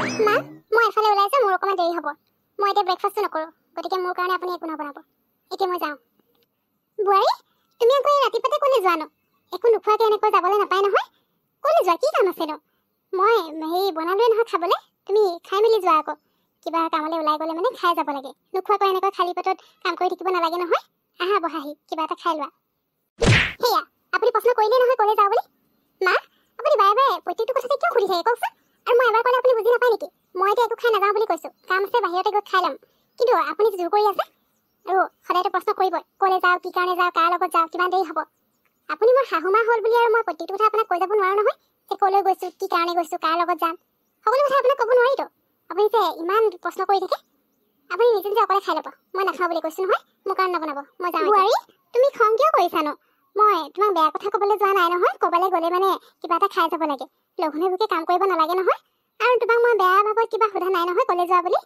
মা মই এফালে ওলাই যাওঁ, মোৰ অকমান দেৰি হ'ব। মই এতিয়া ব্ৰেকফাষ্ট নকৰো, গতিকে মোৰ কাৰণে আপুনি একো নবনাব। এতিয়া মই যাওঁ। বুঢ়াৰী, তুমি আকৌ এই ৰাতিপুৱাতে ক'লে যোৱা ন? একো নোখোৱাকে এনেকৈ যাবলৈ নাপায় নহয়। ক'লে যোৱা, কি কাম আছে ন? মই হেৰি বনালোৱে নহয় খাবলৈ, তুমি খাই মেলি যোৱা আকৌ। কিবা কামলৈ ওলাই গ'লে মানে খাই যাব লাগে, নোখোৱাকৈ এনেকৈ খালী পেটত কাম কৰি থাকিব নালাগে নহয়। আহা বহাহি, কিবা এটা খাই লোৱা। সেয়া আপুনি প্ৰশ্ন কৰিলেই নহয় ক'লে যাওঁ বুলি। মা আপুনি বাৰে বাৰে প্ৰত্যেকটো কথাতে কিয় সুধি থাকে কওকচোন? আৰু মই এবাৰ ক'লে আপুনি বুজি নাপায় নেকি? মই এতিয়া একো খাই নাযাওঁ বুলি কৈছোঁ, কাম আছে বাহিৰতে গৈ খাই ল'ম। কিন্তু আপুনি জোৰ কৰি আছে আৰু সদায়তো প্ৰশ্ন কৰিবই, ক'লে যাওঁ, কি কাৰণে যাওঁ, কাৰ লগত যাওঁ, কিমান দেৰি হ'ব। আপুনি মোৰ শাহুমা হ'ল বুলি আৰু মই প্ৰত্যেকটো কথা আপোনাক কৈ যাব নোৱাৰো নহয় যে ক'লৈ গৈছোঁ, কি কাৰণে গৈছোঁ, কাৰ লগত যাম। সকলো কথা আপোনাক ক'ব নোৱাৰিতো। আপুনি যে ইমান প্ৰশ্ন কৰি থাকে। আপুনি নিজে নিজে অকলে খাই ল'ব। মই নাখাওঁ বুলি কৈছোঁ নহয়, মোৰ কাৰণে নবনাব। মই যাওঁ। বুঢ়াৰী, তুমি খং কিয় কৰিছানো? মই তোমাক বেয়া কথা ক'বলৈ যোৱা নাই নহয়। ক'বলৈ গ'লে মানে কিবা এটা খাই যাব লাগে, লঘোণে ভোকে কাম কৰিব নালাগে নহয়। আৰু তোমাক মই বেয়া ভাগত কিবা সোধা নাই নহয় ক'লে যোৱা বুলি।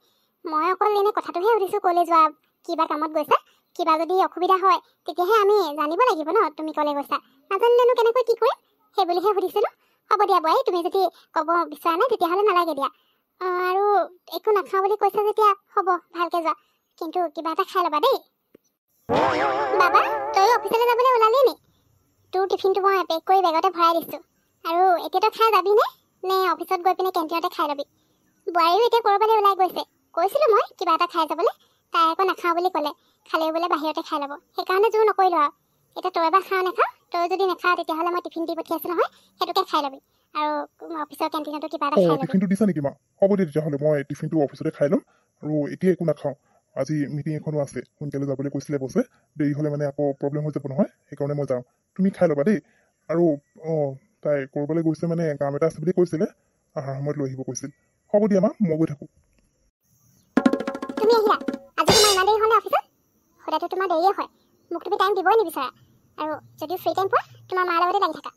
মই অকল এনে কথাটোহে সুধিছোঁ, ক'লে যোৱা, কিবা কামত গৈছা। কিবা যদি অসুবিধা হয় তেতিয়াহে আমি জানিব লাগিব ন তুমি ক'লে গৈছা। নাজানিলেনো কেনেকৈ কি কৰিম, সেই বুলিহে সুধিছিলোঁ। হ'ব দিয়া বুঢ়াৰী, তুমি যদি ক'ব বিচৰা নাই তেতিয়াহ'লে নালাগে দিয়া। আৰু একো নাখাওঁ বুলি কৈছা যেতিয়া হ'ব, ভালকে যোৱা, কিন্তু কিবা এটা খাই ল'বা দেই। বাবা, তয়ো অফিচলৈ যাবলৈ ওলালি নি? তোৰ টিফিনটো মই পেক কৰি বেগতে ভৰাই দিছোঁ। আৰু এতিয়া তই খাই যাবি নে অফিচত গৈ পিনে কেণ্টিনতে খাই ল'বি? বোৱাৰীও এতিয়া ক'ৰবালৈ ওলাই গৈছে, কৈছিলোঁ মই কিবা এটা খাই যাবলৈ। তাই আকৌ নাখাওঁ বুলি ক'লে, খালেও বোলে বাহিৰতে খাই ল'ব। সেইকাৰণে জোৰ নকৰিলোঁ আৰু। এতিয়া তই এবাৰ খাওঁ নাখাওঁ, তই যদি নাখাওঁ তেতিয়াহ'লে মই টিফিন দি পঠিয়াইছোঁ নহয়, সেইটোকে খাই ল'বি। আৰু অফিচৰ কেণ্টিনতো কিবা এটা খাই ল'বি। টিফিনটো দিছা নেকি মা? হ'ব দিয়া তেতিয়াহ'লে, মই টিফিনটো অফিচতে খাই ল'ম। আৰু এতিয়া একো নাখাওঁ, আজি মিটিং এখনো আছে, সোনকালে যাবলৈ কৈছিলে বছে। দেৰি হ'লে মানে আকৌ প্ৰব্লেম হৈ যাব নহয়, সেইকাৰণে মই যাওঁ। তুমি খাই ল'বা দেই। আৰু তাই ক'ৰবালৈ গৈছে মানে কাম এটা আছে বুলি কৈছিলে, অহাৰ সময়ত লৈ আহিব কৈছিল। হ'ব দিয়া মা, মই গৈ থাকোঁ। তুমি আহিলা, আজি তোমাৰ ইমান দেৰি হ'লে অফিচত? সদায়তো তোমাৰ দেৰিয়ে হয়, মোক তুমি টাইম দিবই নিবিচাৰা। আৰু যদিও ফ্ৰী টাইম পোৱা, তোমাৰ মাৰ লগতে লাগি থাকা।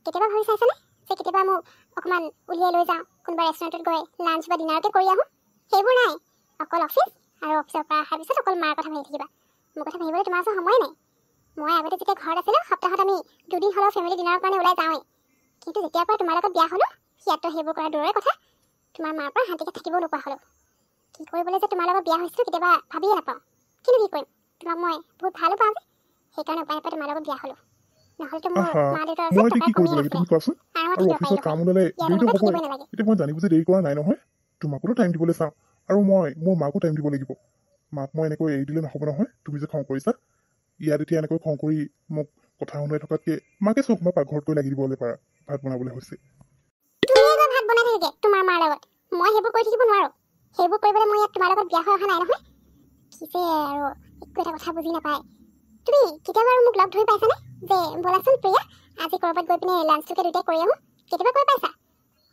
কেতিয়াবা ভাবি চাইছানে যে কেতিয়াবা মোক অকণমান উলিয়াই লৈ যাওঁ, কোনোবা ৰেষ্টুৰেণ্টত গৈ লাঞ্চ বা ডিনাৰকে কৰি আহোঁ? সেইবোৰ নাই, অকল অফিচ, আৰু অফিচৰ পৰা অহাৰ পিছত অকল মাৰ কথা ভাবি থাকিবা। মোৰ কথা ভাবিবলৈ তোমাৰ ওচৰত সময় নাই। মই আগতে যেতিয়া ঘৰত আছিলোঁ, সপ্তাহত আমি 2 দিন হ'লেও ফেমিলি ডিনাৰৰ কাৰণে ওলাই যাওঁৱেই। কিন্তু যেতিয়াৰ পৰা তোমাৰ লগত বিয়া হ'লোঁ, সিয়াততো সেইবোৰ কৰা দূৰৰে কথা, তোমাৰ মাৰ পৰা শান্তিকে থাকিবও নোপোৱা হ'লোঁ। কি কৰিবলৈ যে তোমাৰ লগত বিয়া হৈছিলোঁ কেতিয়াবা ভাবিয়ে নাপাওঁ। কিন্তু কি কৰিম, তোমাক মই বহুত ভালো পাওঁ যে, সেইকাৰণে উপায় নাপাই তোমাৰ লগত বিয়া হ'লোঁ। নহ'লেতো মোৰ মা দেউতাৰ মই ওচৰত এতিয়া টকাৰ কি কৰিব কমিয়ে লাগে নাছিলে। তুমি কোৱাচোন? আৰু আৰু কি অফিচত দৰকাৰী কাম নহয়, ওলালে ইয়াত দেৰিটো এনেকৈ হ'বই। থাকিবই নালাগে। এতিয়া মই জানিব যে দেৰি কৰা নাই নহয়, তোমাকোতো টাইম দিবলৈ চাওঁ। আৰু মই মোৰ মাকো টাইম দিব লাগিব। মাক মই এনেকৈ এৰি দিলে নহ'ব নহয়। তুমি যে খং কৰিছা, ইয়াত এতিয়া এনেকৈ খং কৰি মোক কথা শুনাই থকাতকৈ মাকে চব মই পাকঘৰত গৈ লাগি দিবলৈ পাৰা, ভাত বনাবলৈ হৈছে। তুমিয়ে গৈ ভাত বনাই থাকে তোমাৰ মাৰ লগত, মই সেইবোৰ কৰি থাকিব নোৱাৰোঁ। সেইবোৰ কৰিবলৈ মই ইয়াত তোমাৰ লগত বিয়া হৈ অহা নাই নহয়। কি যে আৰু একো এটা কথা বুজি নাপায়। তুমি কেতিয়াবা আৰু মোক লগ ধৰি পাইছানে যে ব'লাচোন প্ৰিয়া, আজি ক'ৰবাত গৈ পিনে লাঞ্চটোকে দুটাই কৰি আহোঁ? কেতিয়াবা কৈ পাইছা?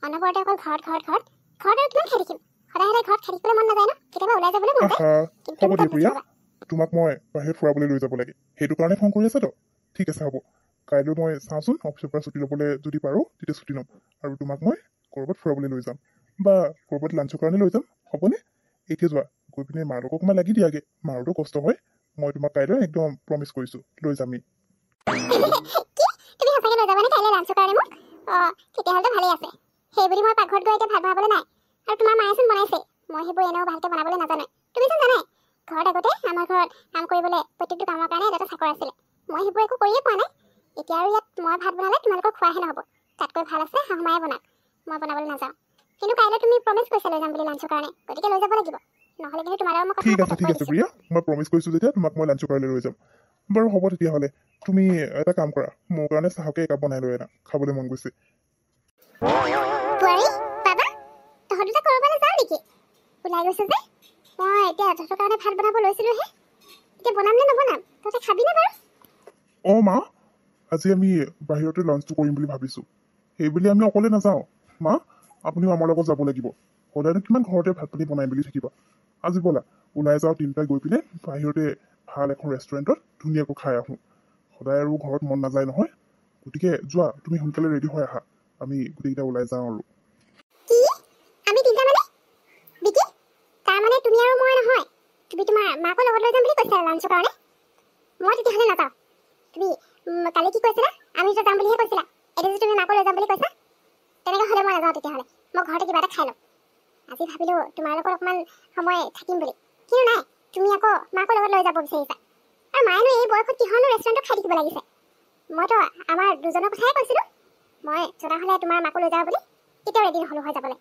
অনবৰতে অকল ঘৰত ঘৰত ঘৰত ঘৰত আৰু কিমান খাই থাকিম? সদায় সদায় ঘৰত খাই থাকিবলৈ মন নাযায় ন? কেতিয়াবা ওলাই যাবলৈ মন যায়। কিন্তু হ'ব তুমি দিয়া ক'ত প্ৰিয়া, গুচি যাবা? তোমাক মই বাহিৰত ফুৰাবলৈ লৈ যাব লাগে, সেইটো কাৰণে খং কৰি আছাতো? ঠিক আছে হ'ব, কাইলৈ মই চাওঁচোন অফিচৰ পৰা ছুটি ল'বলৈ যদি পাৰোঁ তেতিয়া ছুটি ল'ম, আৰু তোমাক মই ক'ৰবাত ফুৰাবলৈ লৈ যাম বা ক'ৰবাত লাঞ্চৰ কাৰণে লৈ যাম, হ'বনে? এতিয়া যোৱা, গৈ পিনে মাৰ লগত অকণমান লাগি দিয়াগে, মাৰোতো কষ্ট হয়। মই তোমাক কাইলৈ একদম প্ৰমিছ কৰিছোঁ, লৈ যামেই। কি? তুমি সঁচাকৈ লৈ যাবানে কাইলৈ লাঞ্চৰ কাৰণে মোক? তেতিয়াহ'লেতো ভালেই আছে। সেই বুলি মই পাকঘৰত গৈ এতিয়া ভাত বনাবলৈ নাই। আৰু তোমাৰ মায়েচোন বনাইছে, মই সেইবোৰ এনেও ভালকৈ বনাবলৈ নাজানোৱে। তুমিচোন জানাই, ঘৰত আগতে আমাৰ ঘৰত কাম কৰিবলৈ প্ৰত্যেকটো কামৰ কাৰণে এটা চাকৰ আছিলে। মই সেইবোৰ একো কৰিয়ে পোৱা নাই। এতিয়া আৰু ইয়াত মই ভাত বনালে তোমালোকক খোৱাহে নহ'ব, তাতকৈ ভাল আছে শাহুমায়ে বনাক, মই বনাবলৈ নাযাওঁ। কিন্তু কাইলৈ তুমি প্ৰমিছ কৰিছা লৈ যাম বুলি লাঞ্চৰ কাৰণে, গতিকে লৈ যাব লাগিব। নহ'লে কিন্তু তোমাৰ লগত মই কথা ঠিক নাপাতো, কৈ আছে দিছোঁ। প্ৰিয়া, মই প্ৰমিছ কৰিছোঁ যেতিয়া তোমাক মই লাঞ্চৰ কাৰণে লৈ যাম। বাৰু হ'ব তেতিয়াহ'লে, তুমি এটা কাম কৰা, মোৰ কাৰণে চাহকে একাপ বনাই লৈ আনা, খাবলৈ মন গৈছে। বোৱাৰী, বাবা, তহঁত দুটা ক'ৰবালৈ যাওঁ নেকি? ওলাই গৈছে যে, মই এতিয়া তহঁতৰ কাৰণে ভাত বনাব লৈছিলোঁহে। এতিয়া বনাম নে নবনাম, তহঁতে খাবিনে বাৰু? মা, আজি আমি বাহিৰতে লাঞ্চটো কৰিম বুলি ভাবিছোঁ। সেইবুলি আমি অকলে নাযাওঁ। মা, আপুনিও আমাৰ লগত যাব লাগিব। সদায়নো কিমান ঘৰতে ভাত পানী বনাই মেলি থাকিবা? আজি ব'লা, ওলাই যাওঁ তিনিটাই গৈ পিনে বাহিৰতে ভাল এখন ৰেষ্টুৰেণ্টত ধুনীয়াকৈ খাই আহোঁ। সদায় আৰু ঘৰত মন নাযায় নহয়, গতিকে যোৱা, তুমি সোনকালে ৰেডি হৈ আহা, আমি গোটেইকেইটা ওলাই যাওঁ আৰু। কি? আমি তিনিটা মানে? বিকি, তাৰমানে তুমি আৰু মই নহয়? তুমি তোমাৰ মাকো লগত লৈ যাম বুলি কৈছিলা লাঞ্চৰ কাৰণে? মই তেতিয়াহ'লে নাযাওঁ। তুমি কালি কি কৈছিলা? আমি যে যাম বুলিহে কৈছিলা। এতিয়া যে তুমি মাকো লৈ যাম বুলি কৈছা? তেনেকৈ হ'লে মই নাযাওঁ তেতিয়াহ'লে। মই ঘৰতে কিবা এটা খাই ল'ম। আজি ভাবিলো তোমাৰ লগত অকণমান সময় থাকিম বুলি, কিন্তু নাই, তুমি আকৌ মাকৰ লগত লৈ যাব বিচাৰিছা। আৰু মায়েনো এই বয়সত কিহৰনো ৰেষ্টুৰেণ্টত খাই থাকিব লাগিছে। মইতো আমাৰ দুজনৰ কথাই কৈছিলোঁ। মই জনা হ'লে তোমাৰ মাকো লৈ যাওঁ বুলি কেতিয়াও ৰেডি নহ'লো হৈ যাবলৈ।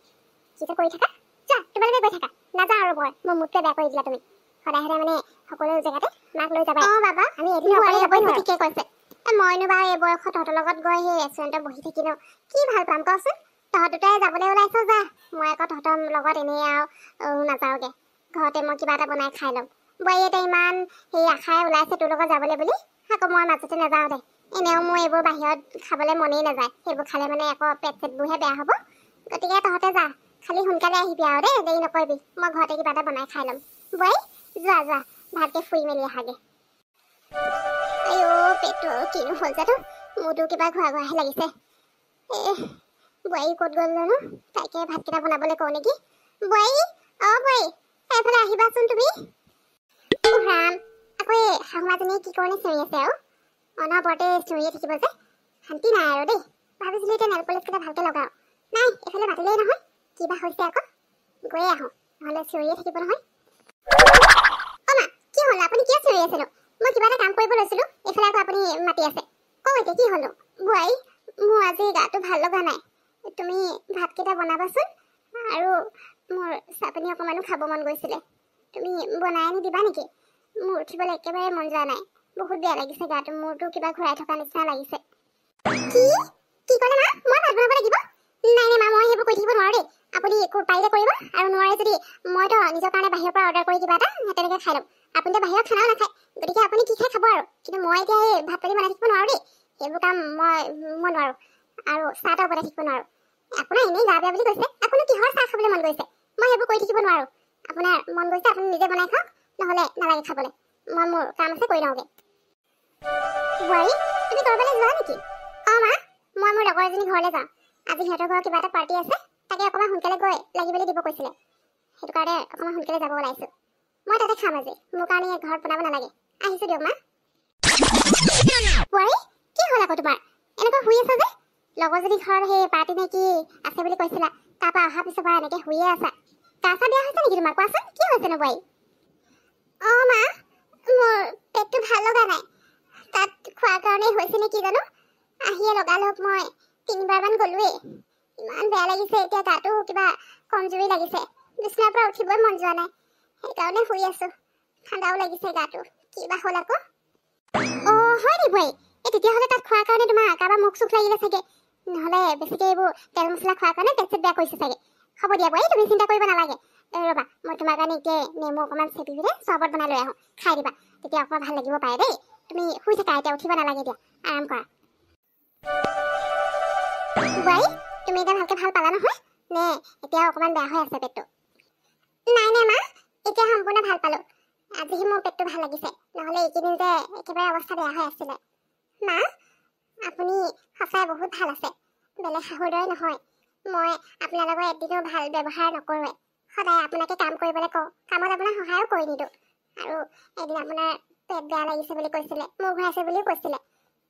কি যে কৰি থাকা, যোৱা তোমালোকে গৈ থাকা, নাযাওঁ আৰু মোৰ মুডটোৱে বেয়া কৰি দিলা তুমি। সদায় সদায় মানে সকলো জেগাতে মাক লৈ যাবা। বাবা আমি এদিন অকলে যাবই নোৱাৰো। ঠিকে কৈছে। মইনো বাৰু এই বয়সত তহঁতৰ লগত গৈ সেই ৰেষ্টুৰেণ্টত বহি থাকি ন কি ভাল পাম কচোন। তহঁত দুটাই যাবলৈ ওলাইছ যা, মই আকৌ তহঁতৰ লগত এনেই আৰু নাযাওঁগৈ। ঘৰতে মই কিবা এটা বনাই খাই ল'ম। বোৱাৰী এটা ইমান সেই আশাই ওলাইছে তোৰ লগত যাবলৈ বুলি, আকৌ মই মাজতে নাযাওঁ দে। এনেও মোৰ এইবোৰ বাহিৰত খাবলৈ মনেই নাযায়, সেইবোৰ খালে মানে আকৌ পেট চেটবোৰহে বেয়া হ'ব। গতিকে তহঁতে যা, খালি সোনকালে আহিবি আৰু দেই, দেৰি নকৰিবি। মই ঘৰতে কিবা এটা বনাই খাই ল'ম। বোৱাৰী যোৱা যোৱা, ভালকৈ ফুৰি মেলি আহাগে। আইঅ' পেটটো কিনো হ'ল জানো, মোৰতো কিবা ঘূৰা ঘূৰাহে লাগিছে। বোৱাৰী ক'ত গ'ল জানো, তাইকে ভাতকেইটা বনাবলৈ কওঁ নেকি। বোৱাৰী, বোৱাৰী এইফালে আহিবাচোন তুমি। ৰাম, আকৌ এই শাহুমাজনীয়ে কি কাৰণে চিঞৰি আছে আৰু অনবৰতে চিঞৰিয়ে থাকিব যে, শান্তি নাই আৰু দেই। ভাবিছিলোঁ এতিয়া নেল পলিচকেইটা ভালকৈ লগাওঁ, নাই এইফালে মাতিলেই নহয়। কিবা হৈছে আকৌ, গৈয়ে আহোঁ, নহ'লে চিঞৰিয়ে থাকিব নহয়। মা কি হ'ল, আপুনি কিয় চিঞৰি আছেনো? মই কিবা এটা কাম কৰিব লৈছিলোঁ, এইফালে আকৌ আপুনি মাতি আছে। কওঁ এতিয়া কি হ'লো? বোৱাৰী মোৰ আজি গাটো ভাল লগা নাই, তুমি ভাতকেইটা বনাবাচোন। আৰু মোৰ চাটনি অকণমানো খাব মন গৈছিলে, তুমি বনাই আনি দিবা নেকি? মোৰ উঠিবলৈ একেবাৰে মন যোৱা নাই, বহুত বেয়া লাগিছে গাটো, মোৰতো কিবা ঘূৰাই থকা নিচিনা লাগিছে। কি ক'লে মা? মই ভাত বনাব লাগিব? নাই নাই মা, মই সেইবোৰ কৰি থাকিব নোৱাৰো দেই। আপুনি পাৰিলে কৰিব, আৰু নোৱাৰে যদি মইতো নিজৰ কাৰণে বাহিৰৰ পৰা অৰ্ডাৰ কৰি কিবা এটা তেনেকৈ খাই ল'ম। আপুনিতো বাহিৰত খানাও নাখায়, গতিকে আপুনি কি খাই খাব আৰু। কিন্তু মই এতিয়া এই ভাত পানী বনাই থাকিব নোৱাৰো দেই, সেইবোৰ কাম মই নোৱাৰো। আৰু চাহ তাহ বনাই থাকিব নোৱাৰো। আপোনাৰ এনেই গা বেয়া বুলি কৈছে, আপুনি কিহৰ চাহ খাবলৈ মন গৈছে? মই সেইবোৰ কৰি থাকিব নোৱাৰো। আপোনাৰ মন গৈছে আপুনি নিজে বনাই খাওক, নহ'লে নালাগে খাবলৈ। মই মোৰ কাম আছে কৰি লওঁগৈ। বোৱাৰী তুমি ক'ৰবালৈ যোৱা নেকি? মা মই মোৰ লগৰ এজনী ঘৰলৈ যাওঁ। আজি সিহঁতৰ ঘৰত কিবা এটা পাৰ্টি আছে, তাকে অকণমান সোনকালে গৈ লাগিবলৈ দিব কৈছিলে, সেইটো কাৰণে অকণমান সোনকালে যাব ওলাইছোঁ। মই তাতে খাম আজি, মোৰ কাৰণে ঘৰত বনাব নালাগে। আহিছোঁ দিয়ক মা। বোৱাৰী কি হ'ল আকৌ তোমাৰ, এনেকৈ শুই আছা যে? লগৰজনী ঘৰত সেই পাৰ্টি নে কি আছে বুলি কৈছিলা, তাৰপৰা অহাৰ পিছৰ পৰা এনেকৈ শুইয়ে আছা। গা চা বেয়া হৈছে নেকি তোমাৰ? কোৱাচোন কি হৈছেনো বোৱাৰী? মা মোৰ পেটটো ভাল লগা নাই, তাত খোৱাৰ কাৰণে হৈছে নে কি জানো। আহিয়ে লগালগ মই 3বাৰমান গ'লোৱেই। ইমান বেয়া লাগিছে, এতিয়া গাটো কিবা কমজুৰি লাগিছে, বিচনাৰ পৰা উঠিবই মন যোৱা নাই, সেইকাৰণে শুই আছো। ঠাণ্ডাও লাগিছে গাটো, কিবা হ'ল আকৌ। হয় নি বোৱাৰী? তেতিয়াহ'লে তাত খোৱাৰ কাৰণে তোমাৰ কাৰোবাৰ মুখ চুখ লাগিলে চাগে, নহ'লে বেছিকৈ এইবোৰ তেল মছলা খোৱাৰ কাৰণে পেট চেট বেয়া কৰিছে চাগে। হ'ব দিয়া বোৱাৰী, তুমি চিন্তা কৰিব নালাগে। ৰ'বা মই তোমাৰ কাৰণে এতিয়া নেমু অকণমান চেপি পিনে চৰবত বনাই লৈ আহোঁ, খাই দিবা, তেতিয়া অকণমান ভাল লাগিব পাৰে দেই। তুমি শুই থাকা এতিয়া, উঠিব নালাগে দিয়া, আৰাম কৰা। বোৱাৰী তুমি এতিয়া ভালকৈ ভাল পালা নহয় নে এতিয়াও অকণমান বেয়া হৈ আছে পেটটো? নাই নাই মা, এতিয়া সম্পূৰ্ণ ভাল পালোঁ। আজিহে মোৰ পেটটো ভাল লাগিছে, নহ'লে এইকেইদিন যে একেবাৰে অৱস্থা বেয়া হৈ আছিলে। মা আপুনি সঁচাই বহুত ভাল আছে, বেলেগ শাহুৰ দৰে নহয়। মই আপোনাৰ লগত এদিনো ভাল ব্যৱহাৰ নকৰোঁৱে, সদায় আপোনাকে কাম কৰিবলৈ কওঁ, কামত আপোনাক সহায়ো কৰি নিদিওঁ। আৰু এদিন আপোনাৰ পেট বেয়া লাগিছে বুলি কৈছিলে, মূৰ ঘূৰাইছে বুলিও কৈছিলে,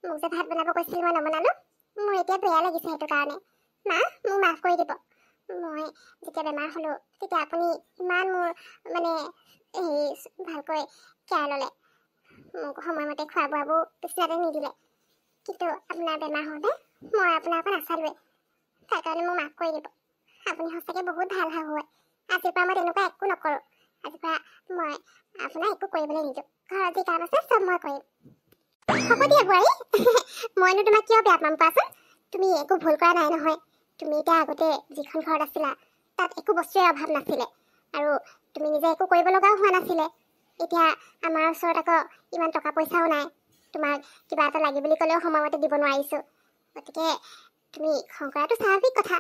মোক যে ভাত বনাব কৈছিল মই নবনালোঁ। মোৰ এতিয়া বেয়া লাগিছে সেইটো কাৰণে। মা মোক মাফ কৰি দিব। মই যেতিয়া বেমাৰ হ'লোঁ তেতিয়া আপুনি ইমান মোৰ মানে ভালকৈ কেয়াৰ ল'লে, মোক সময়মতে খোৱা বোৱাবোৰ বিচনাতে নিদিলে। কিন্তু আপোনাৰ বেমাৰ হওঁতে মই আপোনাৰ অকণ নাচালোৱে, তাৰ কাৰণে মোক মাফ কৰি দিব। আপুনি সঁচাকৈ বহুত ভাল শাহু হয়। আজিৰ পৰা মই তেনেকুৱা একো নকৰোঁ। আজিৰ পৰা মই আপোনাক একো কৰিবলৈ নিদিওঁ, ঘৰত যি কাম আছে চব মই কৰিম। হ'ব দিয়া বোৱাৰী, মইনো তোমাক কিয় বেয়া পাম কোৱাচোন? তুমি একো ভুল কৰা নাই নহয়। তুমি এতিয়া আগতে যিখন ঘৰত আছিলা তাত একো বস্তুৰে অভাৱ নাছিলে, আৰু তুমি নিজে একো কৰিব লগাও হোৱা নাছিলে। এতিয়া আমাৰ ওচৰত আকৌ ইমান টকা পইচাও নাই, তোমাক কিবা এটা লাগে বুলি ক'লেও সময়মতে দিব নোৱাৰিছোঁ। গতিকে তুমি খং কৰাটো স্বাভাৱিক কথা,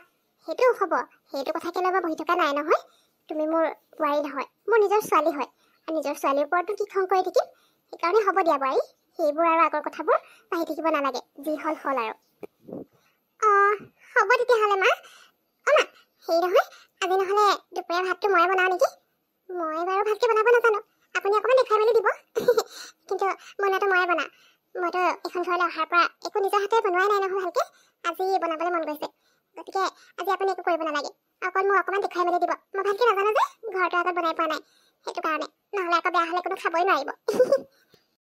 সেইটো হ'ব, সেইটো কথাকে লৈ মই বহি থকা নাই নহয়। তুমি মোৰ বোৱাৰী নহয়, মোৰ নিজৰ ছোৱালী হয়, আৰু নিজৰ ছোৱালীৰ ওপৰতো কি খং কৰি থাকিম। সেইকাৰণে হ'ব দিয়া বোৱাৰী, সেইবোৰ আৰু আগৰ কথাবোৰ পাহি থাকিব নালাগে, যি হ'ল হ'ল আৰু। হ'ব তেতিয়াহ'লে মা। মা হেৰি নহয়, আজি নহ'লে দুপৰীয়া ভাতটো ময়ে বনাওঁ নেকি? মই বাৰু ভালকৈ বনাব নাজানো, আপুনি অকণমান দেখুৱাই মেলি দিব। কিন্তু বনোৱাটো ময়ে বনাওঁ, মইতো এইখন ঘৰলৈ অহাৰ পৰা একো নিজৰ হাতে বনোৱাই নাই নহয় ভালকৈ, আজি বনাবলৈ মন গৈছে। গতিকে আজি আপুনি একো কৰিব নালাগে, অকল মোক অকণমান দেখুৱাই মেলি দিব। মই ভালকৈ নাজানো যে ঘৰটো আগত বনাই পোৱা নাই, সেইটো কাৰণে। নহ'লে আকৌ বেয়া হ'লে কোনো খাবই নোৱাৰিব।